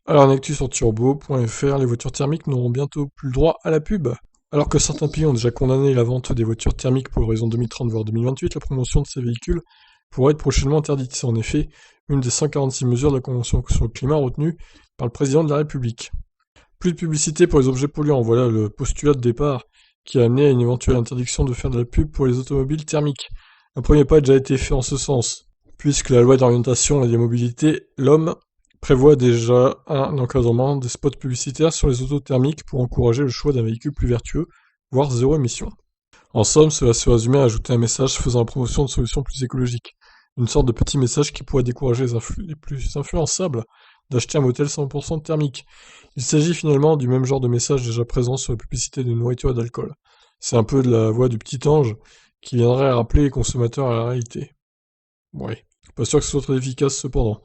Alors, une actu sur turbo.fr, les voitures thermiques n'auront bientôt plus le droit à la pub. Alors que certains pays ont déjà condamné la vente des voitures thermiques pour l'horizon 2030 voire 2028, la promotion de ces véhicules pourrait être prochainement interdite. C'est en effet une des 146 mesures de la Convention sur le climat retenue par le président de la République. Plus de publicité pour les objets polluants, voilà le postulat de départ qui a amené à une éventuelle interdiction de faire de la pub pour les automobiles thermiques. Un premier pas a déjà été fait en ce sens, puisque la loi d'orientation et des mobilités, l'homme, prévoit déjà un encadrement des spots publicitaires sur les autos thermiques pour encourager le choix d'un véhicule plus vertueux, voire zéro émission. En somme, cela se résumait à ajouter un message faisant la promotion de solutions plus écologiques. Une sorte de petit message qui pourrait décourager les plus influençables d'acheter un motel 100% thermique. Il s'agit finalement du même genre de message déjà présent sur la publicité de nourriture et d'alcool. C'est un peu de la voix du petit ange qui viendrait rappeler les consommateurs à la réalité. Ouais, pas sûr que ce soit très efficace cependant.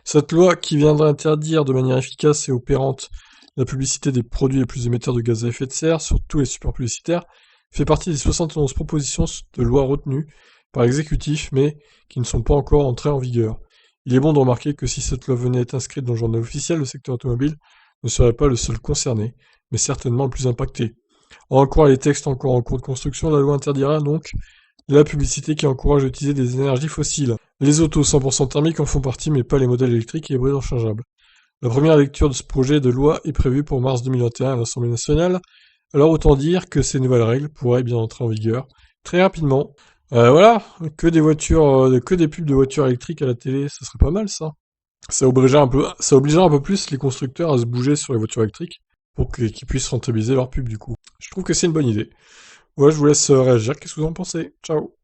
Cette loi qui viendrait interdire de manière efficace et opérante la publicité des produits les plus émetteurs de gaz à effet de serre sur tous les supports publicitaires fait partie des 71 propositions de loi retenues par l'exécutif mais qui ne sont pas encore entrées en vigueur. Il est bon de remarquer que si cette loi venait à être inscrite dans le journal officiel, le secteur automobile ne serait pas le seul concerné, mais certainement le plus impacté. En croire les textes encore en cours de construction, la loi interdira donc la publicité qui encourage à utiliser des énergies fossiles. Les autos 100% thermiques en font partie, mais pas les modèles électriques et hybrides rechargeables. La première lecture de ce projet de loi est prévue pour mars 2021 à l'Assemblée nationale, alors autant dire que ces nouvelles règles pourraient bien entrer en vigueur très rapidement. Voilà, que des pubs de voitures électriques à la télé, ça serait pas mal ça. Ça obligerait un peu plus les constructeurs à se bouger sur les voitures électriques pour qu'ils puissent rentabiliser leurs pubs du coup. Je trouve que c'est une bonne idée. Ouais, je vous laisse réagir. Qu'est-ce que vous en pensez? Ciao.